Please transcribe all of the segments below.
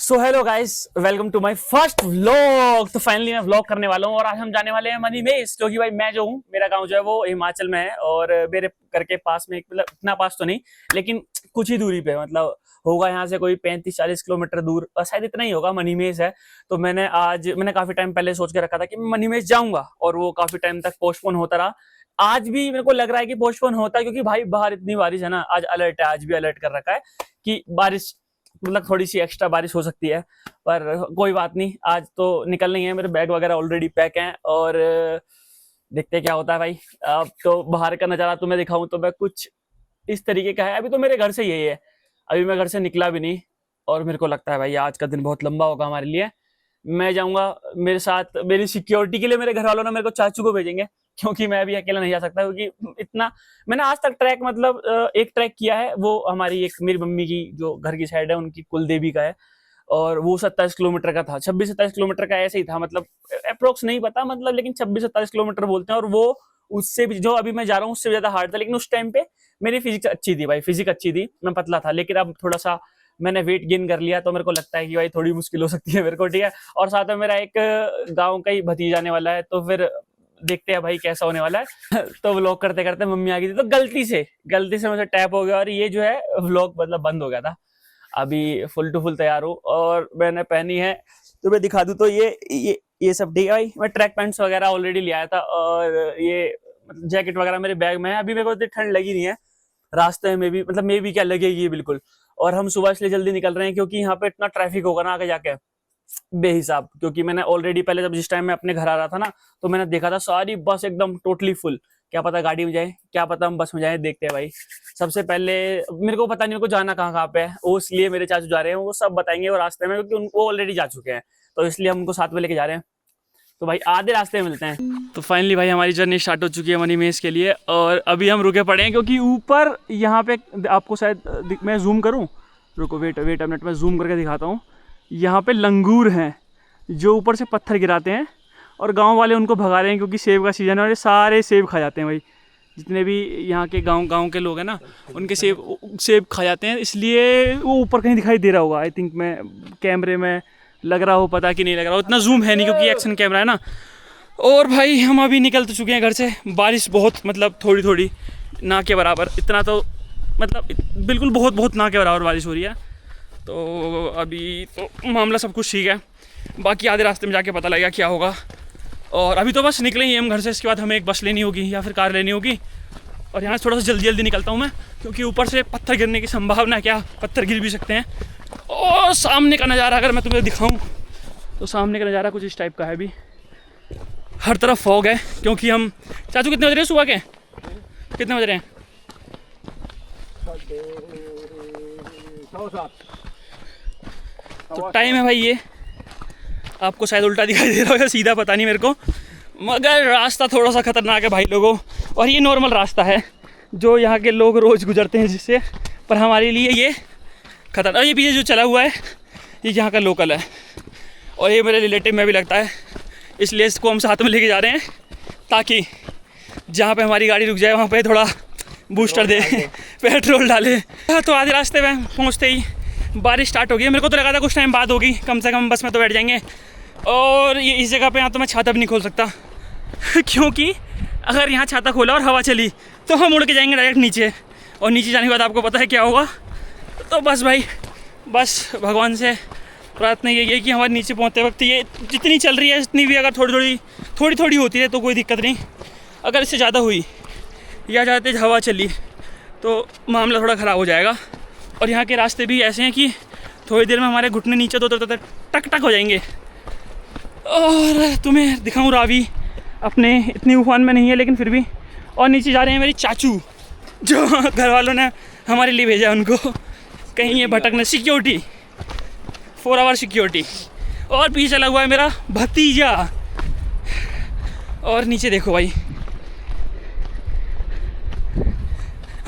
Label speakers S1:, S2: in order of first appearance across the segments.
S1: So hello guys, welcome to my first vlog. तो finally मैं vlog करने वाला हूँ और आज हम जाने वाले हैं मनीमेष, क्योंकि भाई मैं जो हूँ, मेरा गांव जो है वो हिमाचल में है और मेरे घर के पास में मतलब इतना पास तो नहीं, लेकिन कुछ ही दूरी पे मतलब होगा यहाँ से कोई 35-40 किलोमीटर दूर, शायद इतना ही होगा। मनीमेष है। तो मैंने काफी टाइम पहले सोच के रखा था कि मैं मनीमेष जाऊंगा और वो काफी टाइम तक पोस्टपोन होता रहा। आज भी मेरे को लग रहा है कि पोस्टपोन होता है, क्योंकि भाई बाहर इतनी बारिश है ना। आज अलर्ट है, आज भी अलर्ट कर रखा है कि बारिश मतलब थोड़ी सी एक्स्ट्रा बारिश हो सकती है, पर कोई बात नहीं। आज तो निकलना ही है, मेरे बैग वगैरह ऑलरेडी पैक हैं और देखते हैं क्या होता है भाई। अब तो बाहर का नजारा तुम्हें दिखाऊं तो मैं कुछ इस तरीके का है। अभी तो मेरे घर से यही है, अभी मैं घर से निकला भी नहीं और मेरे को लगता है भाई आज का दिन बहुत लंबा होगा हमारे लिए। मैं जाऊंगा, मेरे साथ मेरी सिक्योरिटी के लिए मेरे घर वालों ने मेरे को चाचू को भेजेंगे, क्योंकि मैं अभी अकेला नहीं जा सकता। क्योंकि इतना मैंने आज तक ट्रैक मतलब एक ट्रैक किया है, वो हमारी एक मेरी मम्मी की जो घर की साइड है उनकी कुल देवी का है, और वो 27 किलोमीटर का था, 26-27 किलोमीटर का ऐसे ही था, मतलब अप्रोक्स नहीं पता मतलब, लेकिन 26-27 किलोमीटर बोलते हैं। और वो उससे भी जो अभी मैं जा रहा हूँ उससे ज्यादा हार्ड था, लेकिन उस टाइम पे मेरी फिजिक्स अच्छी थी भाई, फिजिक्स अच्छी थी, मैं पतला था। लेकिन अब थोड़ा सा मैंने वेट गेन कर लिया, तो मेरे को लगता है कि भाई थोड़ी मुश्किल हो सकती है मेरे को, ठीक है। और साथ में मेरा एक गाँव का ही भतीजा आने वाला है, तो फिर देखते हैं भाई कैसा होने वाला है। तो व्लॉग करते करते मम्मी आ गई थी, तो गलती से मुझे टैप हो गया और ये जो है व्लॉग मतलब बंद हो गया था। अभी फुल टू फुल तैयार हूँ और मैंने पहनी है, तो मैं दिखा दूं तो ये सब ठीक है भाई। मैं ट्रैक पैंट्स वगैरह ऑलरेडी ले आया था और ये जैकेट वगैरह मेरे बैग में है। अभी मेरे को इतनी ठंड लगी नहीं है, रास्ते में भी मतलब मे भी क्या लगेगी बिल्कुल। और हम सुबह इसलिए जल्दी निकल रहे हैं क्योंकि यहाँ पे इतना ट्रैफिक होगा ना आगे जाके बेहिसाब। क्योंकि मैंने ऑलरेडी पहले जब जिस टाइम मैं अपने घर आ रहा था ना, तो मैंने देखा था सारी बस एकदम टोटली फुल। क्या पता गाड़ी में जाए, क्या पता हम बस में जाए, देखते हैं भाई। सबसे पहले मेरे को पता नहीं उनको जाना कहाँ कहाँ पे है, वो इसलिए मेरे चाचू जा रहे हैं, वो सब बताएंगे वो रास्ते में, क्योंकि उनको ऑलरेडी जा चुके हैं, तो इसलिए हम उनको साथ में लेके जा रहे हैं। तो भाई आधे रास्ते में मिलते हैं। तो फाइनली भाई हमारी जर्नी स्टार्ट हो चुकी है मनीमेष के लिए, और अभी हम रुके पड़े हैं क्योंकि ऊपर यहाँ पे आपको शायद मैं जूम करूँ, रुको वेट अ मिनट, मैं जूम करके दिखाता हूँ। यहाँ पे लंगूर हैं जो ऊपर से पत्थर गिराते हैं, और गांव वाले उनको भगा रहे हैं क्योंकि सेब का सीज़न है और ये सारे सेब खा जाते हैं भाई। जितने भी यहाँ के गांव के लोग हैं ना, उनके सेब खा जाते हैं, इसलिए वो ऊपर कहीं दिखाई दे रहा होगा। आई थिंक मैं कैमरे में लग रहा हो, पता कि नहीं लग रहा हो, इतना जूम है नहीं क्योंकि एक्शन कैमरा है ना। और भाई हम अभी निकल तो चुके हैं घर से। बारिश बहुत मतलब थोड़ी थोड़ी ना के बराबर, इतना तो मतलब बिल्कुल बहुत ना के बराबर बारिश हो रही है। तो अभी तो मामला सब कुछ ठीक है, बाकी आधे रास्ते में जाके पता लगेगा क्या होगा। और अभी तो बस निकले ही हम घर से, इसके बाद हमें एक बस लेनी होगी या फिर कार लेनी होगी। और यहाँ से थोड़ा सा जल्दी निकलता हूँ मैं, क्योंकि ऊपर से पत्थर गिरने की संभावना है, क्या पत्थर गिर भी सकते हैं। और सामने का नज़ारा अगर मैं तुम्हें दिखाऊँ तो सामने का नज़ारा कुछ इस टाइप का है। अभी हर तरफ फॉग है, क्योंकि हम चाचू कितने बज रहे हैं सुबह के, कितने बज रहे हैं?
S2: 7:30।
S1: तो टाइम है भाई, ये आपको शायद उल्टा दिखाई दे रहा होगा, सीधा पता नहीं मेरे को, मगर रास्ता थोड़ा सा खतरनाक है भाई लोगों। और ये नॉर्मल रास्ता है जो यहाँ के लोग रोज़ गुजरते हैं जिससे, पर हमारे लिए ये खतरनाक। ये पीछे जो चला हुआ है ये यहाँ का लोकल है, और ये मेरे रिलेटिव में भी लगता है, इसलिए इसको हम साथ में लेके जा रहे हैं, ताकि जहाँ पे हमारी गाड़ी रुक जाए वहाँ पे थोड़ा बूस्टर दे, पेट्रोल डाले। तो आधे रास्ते में पहुँचते ही बारिश स्टार्ट हो गई। मेरे को तो लगा था कुछ टाइम बाद होगी, कम से कम बस में तो बैठ जाएंगे। और ये इस जगह पे यहाँ तो मैं छाता भी नहीं खोल सकता क्योंकि अगर यहाँ छाता खोला और हवा चली तो हम उड़ के जाएंगे डायरेक्ट नीचे, और नीचे जाने के बाद आपको पता है क्या होगा। तो बस भाई, बस भगवान से प्रार्थना यही है कि हमारे नीचे पहुँचते वक्त ये जितनी चल रही है, जितनी भी अगर थोड़ी थोड़ी होती है तो कोई दिक्कत नहीं। अगर इससे ज़्यादा हुई या ज़्यादा तेज हवा चली तो मामला थोड़ा ख़राब हो जाएगा। और यहाँ के रास्ते भी ऐसे हैं कि थोड़ी देर में हमारे घुटने नीचे तो टक टक हो जाएंगे। और तुम्हें दिखाऊँ रावी अपने इतनी उफान में नहीं है, लेकिन फिर भी। और नीचे जा रहे हैं मेरी चाचू, जो घर वालों ने हमारे लिए भेजा उनको कहीं ये भटकने, सिक्योरिटी 4 आवर सिक्योरिटी। और पीछे चला हुआ है मेरा भतीजा। और नीचे देखो भाई,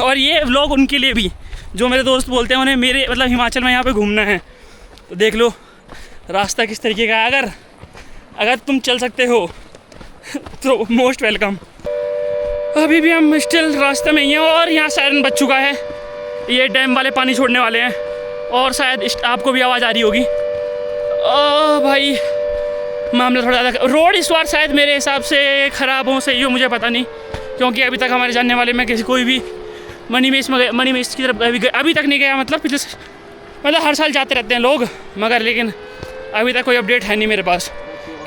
S1: और ये व्लॉग उनके लिए भी जो मेरे दोस्त बोलते हैं उन्हें मेरे मतलब हिमाचल में यहाँ पे घूमना है। तो देख लो रास्ता किस तरीके का है, अगर तुम चल सकते हो तो मोस्ट वेलकम। अभी भी हम स्टिल रास्ते में ही हैं, और यहाँ सायरन बज चुका है, ये डैम वाले पानी छोड़ने वाले हैं। और शायद आपको भी आवाज़ आ रही होगी, भाई मामला थोड़ा ज़्यादा, रोड इस बार शायद मेरे हिसाब से ख़राब हो, सही हो, मुझे पता नहीं, क्योंकि अभी तक हमारे जानने वाले में किसी कोई भी मनी मेस की तरफ अभी तक नहीं गया। मतलब हर साल जाते रहते हैं लोग, मगर लेकिन अभी तक कोई अपडेट है नहीं मेरे पास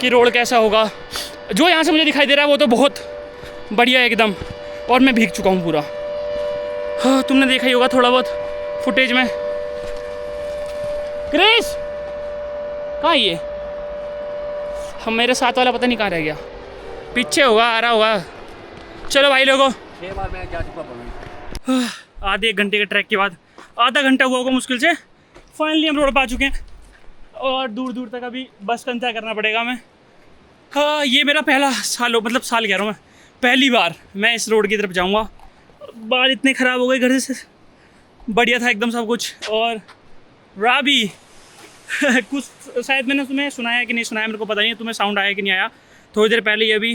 S1: कि रोड कैसा होगा। जो यहाँ से मुझे दिखाई दे रहा है वो तो बहुत बढ़िया है एकदम, और मैं भीग चुका हूँ पूरा। हाँ, तुमने देखा ही होगा थोड़ा बहुत फुटेज में। क्रिस कहाँ ये? हम मेरे साथ वाला पता नहीं कहाँ रह गया, पीछे होगा, आ रहा होगा। चलो भाई लोगों, आधे एक घंटे के ट्रैक के बाद, आधा घंटा हुआ होगा मुश्किल से, फाइनली हम रोड पर आ चुके हैं और दूर दूर तक अभी बस का इंतजार करना पड़ेगा हमें। हाँ, ये मेरा पहला साल हो, मतलब साल कह रहा हूँ मैं, पहली बार मैं इस रोड की तरफ जाऊँगा। बाल इतने ख़राब हो गए, घर से बढ़िया था एकदम सब कुछ। और राबी कुछ शायद मैंने तुम्हें सुनाया कि नहीं सुनाया मेरे को पता नहीं, तुम्हें साउंड आया कि नहीं आया। थोड़ी देर पहले ही अभी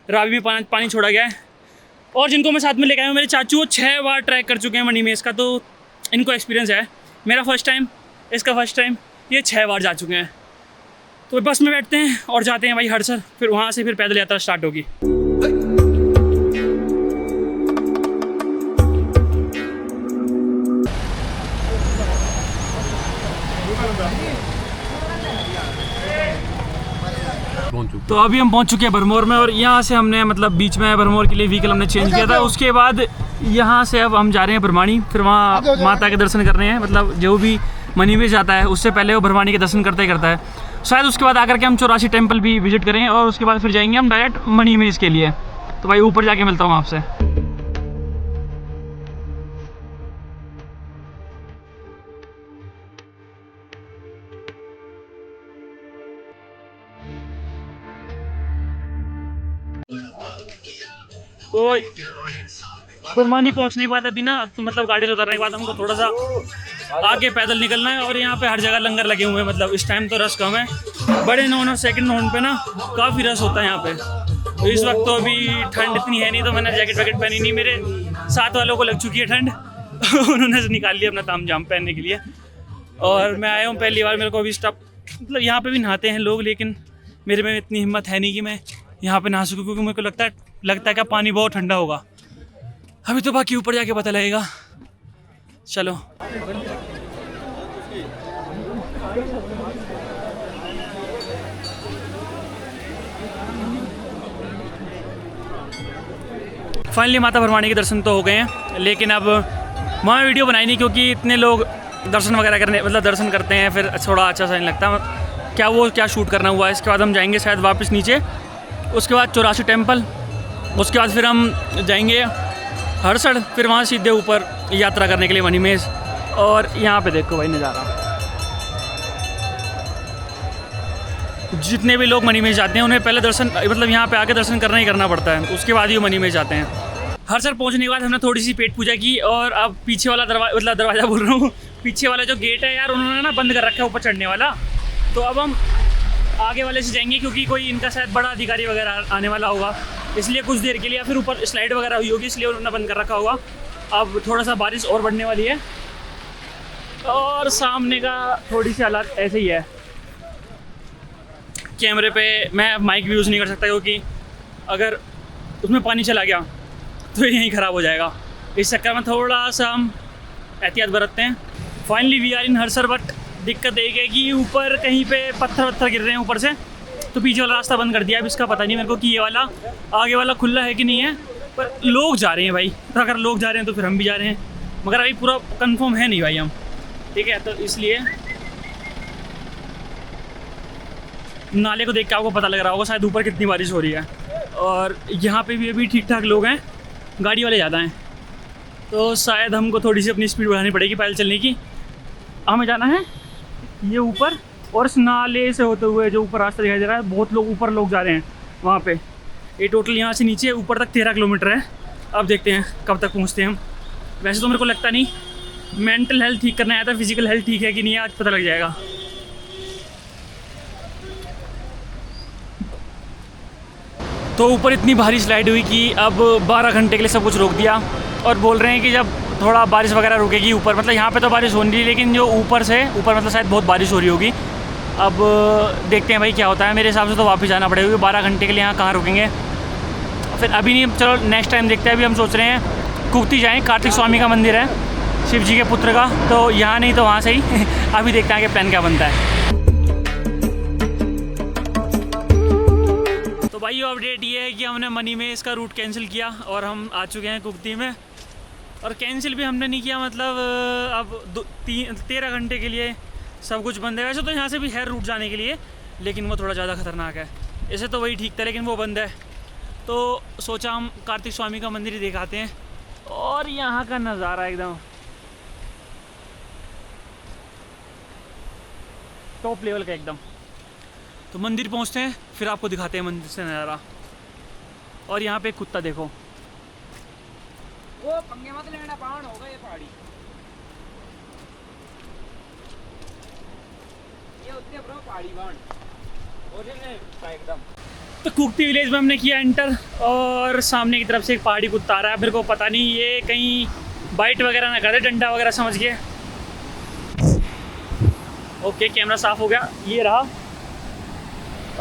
S1: राबी में पानी छोड़ा गया है। और जिनको मैं साथ में लेके आया हूँ, मेरे चाचू, वो 6 बार ट्रैक कर चुके हैं मनी मेस का, तो इनको एक्सपीरियंस है। मेरा फर्स्ट टाइम, इसका फर्स्ट टाइम, ये 6 बार जा चुके हैं। तो बस में बैठते हैं और जाते हैं भाई हड़सर, फिर वहाँ से फिर पैदल यात्रा स्टार्ट होगी। तो अभी हम पहुंच चुके हैं भरमौर में, और यहाँ से हमने मतलब बीच में भरमौर के लिए व्हीकल हमने चेंज किया था। उसके बाद यहाँ से अब हम जा रहे हैं भरवानी, फिर वहाँ माता के दर्शन करने हैं। मतलब जो भी मनी मेस जाता है उससे पहले वो भरवानी के दर्शन करता ही करता है शायद। उसके बाद आकर के हम 84 टेम्पल भी विजिट करें, और उसके बाद फिर जाएंगे हम डायरेक्ट मनी मेस के लिए। तो भाई ऊपर जाके मिलता हूँ आपसे। तो भरवानी पहुंचने के बाद अभी ना, तो मतलब गाड़ी से उतरने के बाद हमको थोड़ा सा आगे पैदल निकलना है। और यहाँ पे हर जगह लंगर लगे हुए हैं, मतलब इस टाइम तो रश कम है। बड़े नॉन और सेकंड नॉन पे ना काफ़ी रश होता है यहाँ पे। तो इस वक्त तो अभी ठंड इतनी है नहीं, तो मैंने जैकेट वैकेट पहनी नहीं। मेरे साथ वालों को लग चुकी है ठंड उन्होंने निकाल लिया अपना ताम जाम पहनने के लिए। और मैं आया हूँ पहली बार, मेरे को अभी स्टॉप, मतलब यहाँ पे भी नहाते हैं लोग, लेकिन मेरे में इतनी हिम्मत है नहीं कि मैं यहाँ पे नहा सकूँ, क्योंकि मेरे को लगता है कि पानी बहुत ठंडा होगा। अभी तो बाकी ऊपर जाके पता लगेगा। चलो फाइनली माता भरवानी के दर्शन तो हो गए हैं, लेकिन अब वहाँ वीडियो बनाई नहीं, क्योंकि इतने लोग दर्शन वगैरह करने, मतलब दर्शन करते हैं, फिर थोड़ा अच्छा सा नहीं लगता क्या शूट करना हुआ है। इसके बाद हम जाएंगे शायद वापस नीचे, उसके बाद 84 टेम्पल, उसके बाद फिर हम जाएंगे हड़सर, फिर वहाँ सीधे ऊपर यात्रा करने के लिए मनी मेस। और यहाँ पे देखो भाई नज़ारा, जितने भी लोग मनी मेस जाते हैं उन्हें पहले दर्शन, मतलब यहाँ पे आके दर्शन करना ही करना पड़ता है, उसके बाद ही वो मनी मेस जाते हैं। हड़सर पहुँचने के बाद हमने थोड़ी सी पेट पूजा की, और अब पीछे वाला दरवाज़ा बोल रहा हूँ, पीछे वाला जो गेट है यार, उन्होंने ना बंद कर रखा है ऊपर चढ़ने वाला। तो अब हम आगे वाले से जाएंगे, क्योंकि कोई इनका शायद बड़ा अधिकारी वगैरह आने वाला होगा, इसलिए कुछ देर के लिए, या फिर ऊपर स्लाइड वगैरह हुई होगी, इसलिए उन्होंने बंद कर रखा होगा। अब थोड़ा सा बारिश और बढ़ने वाली है, और सामने का थोड़ी सी हालात ऐसे ही है। कैमरे पे मैं माइक भी यूज़ नहीं कर सकता, क्योंकि अगर उसमें पानी चला गया तो यहीं ख़राब हो जाएगा। इस चक्कर में थोड़ा सा हम एहतियात बरतते हैं। Finally we are in Hadsar, but दिक्कत एक है कि ऊपर कहीं पे पत्थर गिर रहे हैं ऊपर से, तो पीछे वाला रास्ता बंद कर दिया। अब इसका पता नहीं मेरे को कि ये वाला आगे वाला खुला है कि नहीं है, पर लोग जा रहे हैं भाई। तो अगर लोग जा रहे हैं तो फिर हम भी जा रहे हैं, मगर अभी पूरा कंफर्म है नहीं भाई हम, ठीक है। तो इसलिए नाले को देख के आपको पता लग रहा होगा शायद ऊपर कितनी बारिश हो रही है। और यहाँ पे भी अभी ठीक ठाक लोग हैं, गाड़ी वाले ज़्यादा हैं, तो शायद हमको थोड़ी सी अपनी स्पीड बढ़ानी पड़ेगी पैदल चलने की। हमें जाना है ये ऊपर, और इस नाले से होते हुए जो ऊपर रास्ता दिखाई दे रहा है, बहुत लोग ऊपर लोग जा रहे हैं वहाँ पे। ये टोटल यहाँ से नीचे ऊपर तक 13 किलोमीटर है। अब देखते हैं कब तक पहुँचते हैं हम। वैसे तो मेरे को लगता नहीं, मेंटल हेल्थ ठीक करना आया था, फिजिकल हेल्थ ठीक है कि नहीं आज पता लग जाएगा। तो ऊपर इतनी भारी स्लाइड हुई कि अब 12 घंटे के लिए सब कुछ रोक दिया, और बोल रहे हैं कि जब थोड़ा बारिश वगैरह रुकेगी ऊपर, मतलब यहाँ पे तो बारिश हो नहीं रही, लेकिन जो ऊपर मतलब शायद बहुत बारिश हो रही होगी, अब देखते हैं भाई क्या होता है। मेरे हिसाब से तो वापस जाना पड़ेगा, 12 घंटे के लिए यहाँ कहाँ रुकेंगे। फिर अभी नहीं, चलो नेक्स्ट टाइम देखते हैं। अभी हम सोच रहे हैं कुक्ति जाएँ, कार्तिक स्वामी का मंदिर है, शिव जी के पुत्र का, तो यहाँ नहीं तो वहाँ से ही अभी देखते हैं कि प्लान क्या बनता है। तो भाई अपडेट ये है कि हमने मनी में इसका रूट कैंसिल किया और हम आ चुके हैं कुक्ति में। और कैंसिल भी हमने नहीं किया, मतलब अब 13 घंटे के लिए सब कुछ बंद है। वैसे तो यहाँ से भी है रूट जाने के लिए, लेकिन वो थोड़ा ज़्यादा ख़तरनाक है। ऐसे तो वही ठीक था, लेकिन वो बंद है, तो सोचा हम कार्तिक स्वामी का मंदिर ही दिखाते हैं। और यहाँ का नज़ारा एकदम टॉप लेवल का एकदम। तो मंदिर पहुँचते हैं, फिर आपको दिखाते हैं मंदिर से नज़ारा। और यहाँ पे एक कुत्ता देखो,
S2: वो पंगे मत लेना, पहाड़ होगा ये पहाड़ी, ये उत्ते ब्रो पहाड़ी बाण और एकदम।
S1: तो कुक्ति विलेज में हमने किया एंटर, और सामने की तरफ से एक पहाड़ी कुत्ता आ रहा है। मेरे को पता नहीं ये कहीं बाइट वगैरह ना करे, डंडा वगैरह समझ के। ओके, कैमरा साफ हो गया, ये रहा।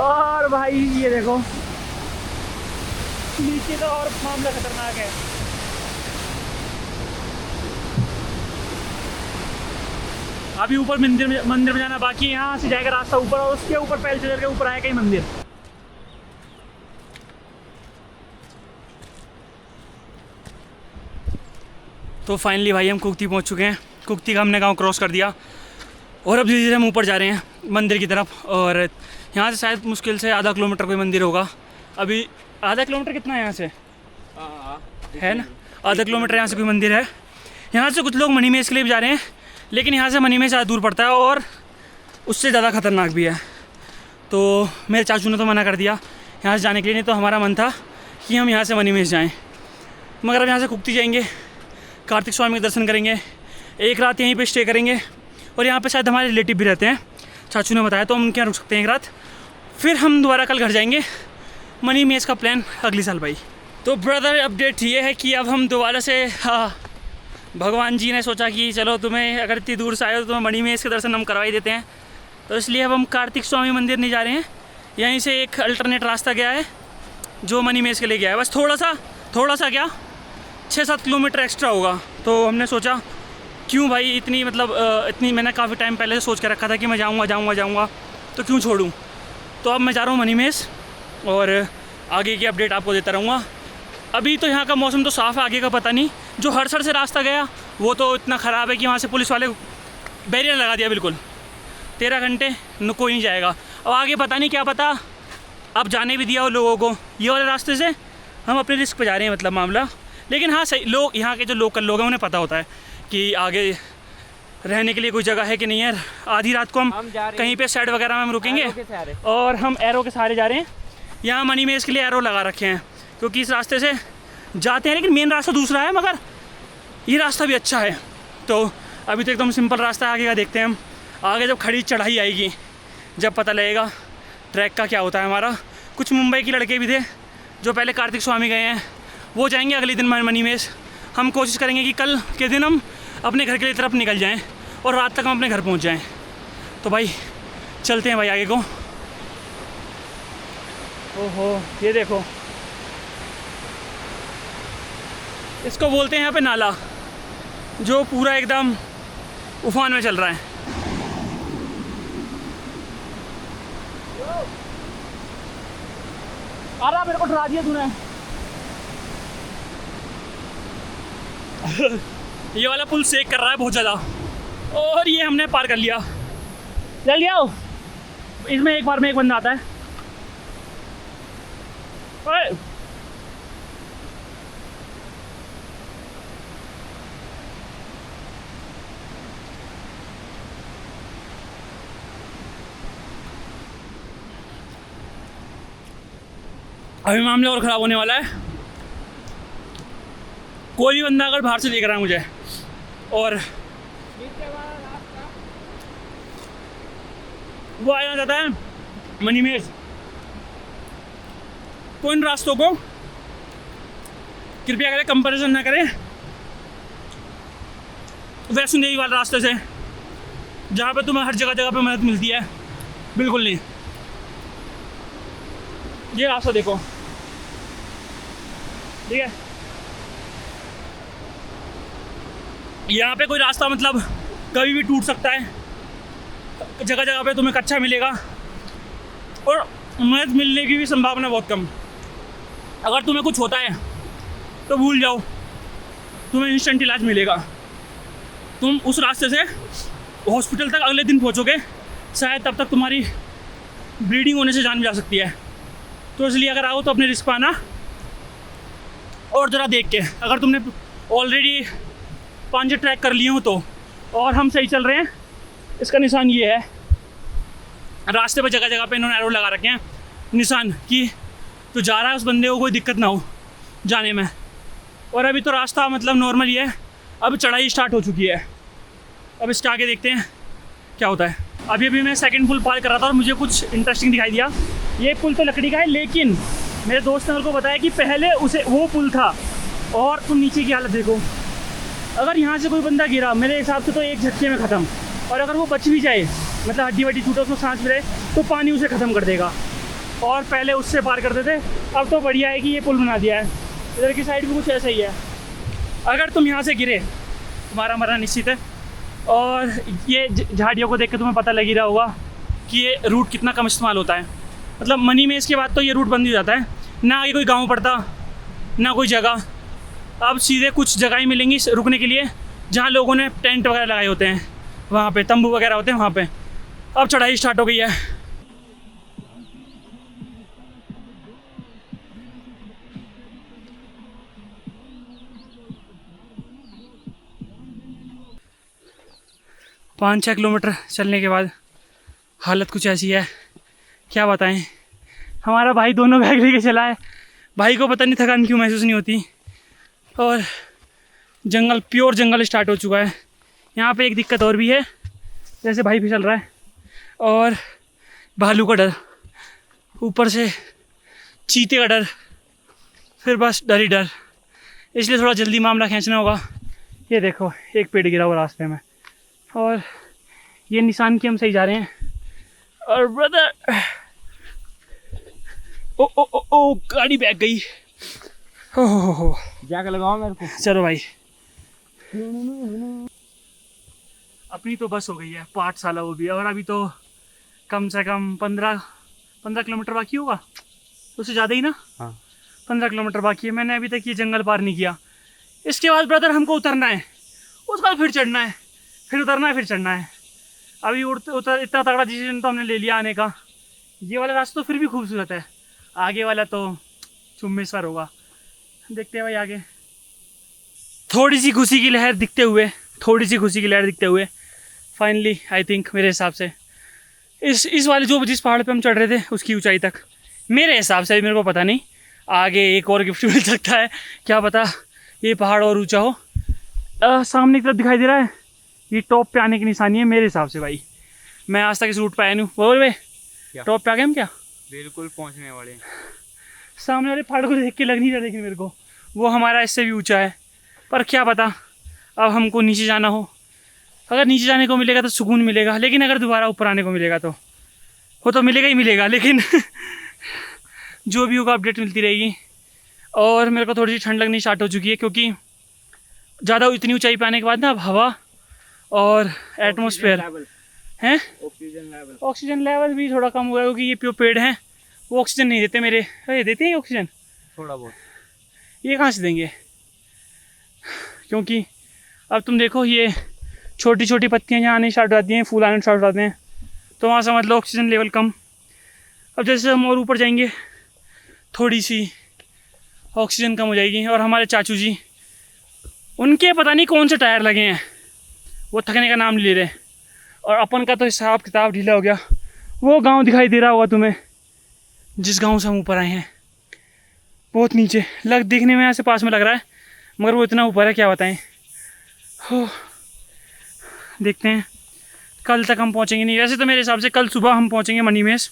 S1: और भाई ये देखो नीचे तो और मामला खतरनाक है। अभी ऊपर मंदिर में जाना बाकी है। यहाँ से जाएगा रास्ता ऊपर, और उसके ऊपर पैल चल के ऊपर आएगा ही मंदिर। तो फाइनली भाई हम कुक्ति पहुँच चुके हैं। कुक्ति का हमने गांव क्रॉस कर दिया, और अब धीरे धीरे हम ऊपर जा रहे हैं मंदिर की तरफ। और यहाँ से शायद मुश्किल से आधा किलोमीटर कोई मंदिर होगा। अभी आधा किलोमीटर कितना है यहाँ से, है ना, आधा किलोमीटर यहाँ से कोई मंदिर है। यहाँ से कुछ लोग मणिमहेश के लिए भी जा रहे हैं, लेकिन यहाँ से मणिमहेश ज़्यादा दूर पड़ता है और उससे ज़्यादा खतरनाक भी है। तो मेरे चाचू ने तो मना कर दिया यहाँ से जाने के लिए, नहीं तो हमारा मन था कि हम यहाँ से मणिमहेश जाएँ। मगर अब यहाँ से कुक्ति जाएंगे, कार्तिक स्वामी के दर्शन करेंगे, एक रात यहीं पे स्टे करेंगे। और यहाँ पे शायद हमारे रिलेटिव भी रहते हैं, चाचू ने बताया, तो हम उनके यहाँ रुक सकते हैं एक रात। फिर हम दोबारा कल घर जाएंगे। मणिमहेश का प्लान अगले साल भाई। तो ब्रदर अपडेट ये है कि अब हम दोबारा से, भगवान जी ने सोचा कि चलो तुम्हें अगर इतनी दूर से आए हो तो तुम्हें मणिमहेश के दर्शन हम करवा ही देते हैं। तो इसलिए अब हम कार्तिक स्वामी मंदिर नहीं जा रहे हैं। यहीं से एक अल्टरनेट रास्ता गया है जो मणिमहेश के लिए गया है, बस थोड़ा सा क्या 6-7 किलोमीटर एक्स्ट्रा होगा। तो हमने सोचा क्यों भाई इतनी मैंने काफ़ी टाइम पहले से सोच के रखा था कि मैं जाऊँगा, तो क्यों छोड़ूँ। तो अब मैं जा रहा हूँ मणिमहेश, और आगे की अपडेट आपको देता रहूँगा। अभी तो यहाँ का मौसम तो साफ़ है, आगे का पता नहीं। जो हड़सर से रास्ता गया वो तो इतना ख़राब है कि वहाँ से पुलिस वाले बैरियर लगा दिया बिल्कुल, 13 घंटे कोई नहीं जाएगा। और आगे पता नहीं, क्या पता अब जाने भी दिया हो लोगों को। ये वाले रास्ते से हम अपने रिस्क पे जा रहे हैं, मतलब मामला। लेकिन हाँ सही, लोग यहाँ के जो लोकल लोग हैं उन्हें पता होता है कि आगे रहने के लिए कोई जगह है कि नहीं है। आधी रात को हम कहीं पे साइड वगैरह में हम रुकेंगे, और हम एरो के सहारे जा रहे हैं। यहाँ मणिमहेश के लिए एरो लगा रखे हैं, क्योंकि इस रास्ते से जाते हैं, लेकिन मेन रास्ता दूसरा है, मगर ये रास्ता भी अच्छा है। तो अभी तो एकदम सिंपल रास्ता है, आगे का देखते हैं हम। आगे जब खड़ी चढ़ाई आएगी, जब पता लगेगा ट्रैक का क्या होता है हमारा। कुछ मुंबई के लड़के भी थे जो पहले कार्तिक स्वामी गए हैं, वो जाएंगे अगले दिन मणिमहेश। हम कोशिश करेंगे कि कल के दिन हम अपने घर के तरफ निकल जाएं और रात तक हम अपने घर पहुंच जाएं। तो भाई चलते हैं भाई आगे को। ओहो, ये देखो, इसको बोलते हैं यहाँ पे नाला, जो पूरा एकदम उफान में चल रहा है। अरे मेरे को डरा दिया तूने। ये वाला पुल सेक कर रहा है बहुत ज़्यादा, और ये हमने पार कर लिया। जल्दी आओ, इसमें एक बार में एक बंदा आता है। ओए अभी मामला और ख़राब होने वाला है। कोई भी बंदा अगर बाहर से देख रहा है मुझे और वो आना चाहता है मणिमहेश, तो इन रास्तों को कृपया करें कंपैरिजन ना करें वैष्णो देवी वाले रास्ते से, जहाँ पे तुम्हें हर जगह पे मदद मिलती है। बिल्कुल नहीं। ये रास्ता देखो, ठीक है, यहाँ पे कोई रास्ता मतलब कभी भी टूट सकता है, जगह जगह पे तुम्हें कच्चा मिलेगा और मदद मिलने की भी संभावना बहुत कम। अगर तुम्हें कुछ होता है तो भूल जाओ, तुम्हें इंस्टेंट इलाज मिलेगा। तुम उस रास्ते से हॉस्पिटल तक अगले दिन पहुँचोगे, शायद तब तक तुम्हारी ब्लीडिंग होने से जान भी जा सकती है। तो इसलिए अगर आओ तो अपने रिस्क पर आना, और ज़रा देख के, अगर तुमने ऑलरेडी 5 ट्रैक कर लिए हो तो, और हम सही चल रहे हैं, इसका निशान ये है। रास्ते पर जगह जगह पे इन्होंने एरो लगा रखे हैं निशान कि तो जा रहा है उस बंदे को कोई दिक्कत ना हो जाने में। और अभी तो रास्ता मतलब नॉर्मल ही है, अब चढ़ाई स्टार्ट हो चुकी है। अब इसके आगे देखते हैं क्या होता है। अभी अभी मैं सेकंड पुल पार कर रहा था और मुझे कुछ इंटरेस्टिंग दिखाई दिया। ये पुल तो लकड़ी का है, लेकिन मेरे दोस्त ने मेरे को बताया कि पहले उसे वो पुल था। और तुम नीचे की हालत देखो, अगर यहाँ से कोई बंदा गिरा मेरे हिसाब से तो एक झटके में ख़त्म। और अगर वो बच भी जाए, मतलब हड्डी वड्डी टूटे, उसको सांस मिले, तो पानी उसे ख़त्म कर देगा। और पहले उससे पार करते थे, अब तो बढ़िया है कि ये पुल बना दिया है। इधर की साइड भी कुछ ऐसा ही है। अगर तुम यहाँ से गिरे, तुम्हारा मरना निश्चित है। और ये झाड़ियों को देख के तुम्हें पता लग ही रहा होगा कि ये रूट कितना कम इस्तेमाल होता है। मतलब मनी में इसके बाद तो ये रूट बंद हो जाता है, ना आगे कोई गाँव पड़ता, ना कोई जगह। अब सीधे कुछ जगह ही मिलेंगी रुकने के लिए, जहाँ लोगों ने टेंट वगैरह लगाए होते हैं, वहाँ पे तंबू वगैरह होते हैं वहाँ पे। अब चढ़ाई स्टार्ट हो गई है। पाँच 6 किलोमीटर चलने के बाद हालत कुछ ऐसी है, क्या बताएं। हमारा भाई दोनों बैग लेके चला है, भाई को पता नहीं थकान क्यों महसूस नहीं होती। और जंगल, प्योर जंगल स्टार्ट हो चुका है। यहाँ पे एक दिक्कत और भी है, जैसे भाई फिसल रहा है, और भालू का डर, ऊपर से चीते का डर, फिर बस डर ही डर। इसलिए थोड़ा जल्दी मामला खींचना होगा। ये देखो, एक पेड़ गिरा हुआ रास्ते में, और ये निशान की हम सही जा रहे हैं। और ब्रदर, ओ ओ ओ ओ गाड़ी बैग गई। हो
S2: जाके लगाओ मेरे को।
S1: चलो भाई, अपनी तो बस हो गई है पाठशाला, वो भी। और अभी तो कम से कम 15 किलोमीटर बाकी होगा, उससे ज़्यादा ही ना।
S2: हाँ,
S1: 15 किलोमीटर बाकी है। मैंने अभी तक ये जंगल पार नहीं किया। इसके बाद ब्रदर हमको उतरना है, उसके बाद फिर चढ़ना है, फिर उतरना है, फिर चढ़ना है। अभी उतर इतना तगड़ा डिसीजन तो हमने ले लिया आने का। ये वाला रास्ता तो फिर भी खूबसूरत है, आगे वाला तो चुम्बेश्वर होगा। देखते हैं भाई आगे। थोड़ी सी खुशी की लहर दिखते हुए फाइनली, आई थिंक, मेरे हिसाब से इस वाले जिस पहाड़ पे हम चढ़ रहे थे उसकी ऊंचाई तक, मेरे हिसाब से, मेरे को पता नहीं, आगे एक और गिफ्ट मिल सकता है, क्या पता ये पहाड़ और ऊंचा हो। सामने की तरफ दिखाई दे रहा है, ये टॉप पे आने की निशानी है मेरे हिसाब से। भाई मैं आज तक इस रूट पे आया नहीं हूँ। बोल भाई, टॉप पे आ गए हम क्या?
S2: बिल्कुल पहुंचने वाले।
S1: सामने वाले पहाड़ को देख के लग नहीं रहा, लेकिन मेरे को वो हमारा इससे भी ऊंचा है। पर क्या पता अब हमको नीचे जाना हो, अगर नीचे जाने को मिलेगा तो सुकून मिलेगा, लेकिन अगर दोबारा ऊपर आने को मिलेगा तो वो तो मिलेगा ही मिलेगा। लेकिन जो भी होगा अपडेट मिलती रहेगी। और मेरे को थोड़ी सी ठंड लगनी स्टार्ट हो चुकी है, क्योंकि ज़्यादा इतनी ऊंचाई पे आने के बाद ना अब हवा और एटमॉस्फेयर हैं, ऑक्सीजन लेवल भी थोड़ा कम हुआ है, क्योंकि ये प्योर पेड़ हैं, वो ऑक्सीजन नहीं देते मेरे। अरे देते हैं ऑक्सीजन
S2: थोड़ा बहुत,
S1: ये कहाँ से देंगे? क्योंकि अब तुम देखो, ये छोटी छोटी पत्तियाँ जहाँ आने स्टार्ट हो जाती हैं, फूल आने स्टार्ट हो जाते हैं, तो वहाँ समझ लो ऑक्सीजन लेवल कम। अब जैसे हम और ऊपर जाएंगे, थोड़ी सी ऑक्सीजन कम हो जाएगी। और हमारे चाचू जी, उनके पता नहीं कौन से टायर लगे हैं, वो थकने का नाम नहीं ले रहे। और अपन का तो हिसाब किताब ढीला हो गया। वो गांव दिखाई दे रहा होगा तुम्हें, जिस गांव से हम ऊपर आए हैं, बहुत नीचे दिखने में यहाँ से पास में लग रहा है, मगर वो इतना ऊपर है, क्या बताएं। हो, देखते हैं कल तक हम पहुँचेंगे नहीं। वैसे तो मेरे हिसाब से कल सुबह हम पहुँचेंगे मणिमहेश।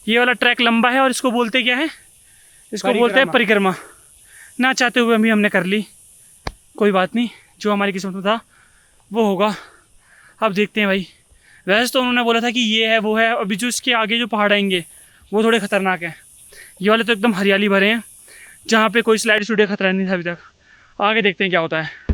S1: ये वाला ट्रैक लंबा है और इसको बोलते क्या है? इसको बोलते हैं परिक्रमा। ना चाहते हुए भी हमने कर ली, कोई बात नहीं, जो हमारी किस्मत में था वो होगा। अब देखते हैं भाई, वैसे तो उन्होंने बोला था कि ये है वो है, अभी जो इसके आगे जो पहाड़ आएंगे वो थोड़े खतरनाक हैं। ये वाले तो एकदम हरियाली भरे हैं, जहाँ पे कोई स्लाइड स्टूडियो खतरा नहीं था अभी तक। आगे देखते हैं क्या होता है।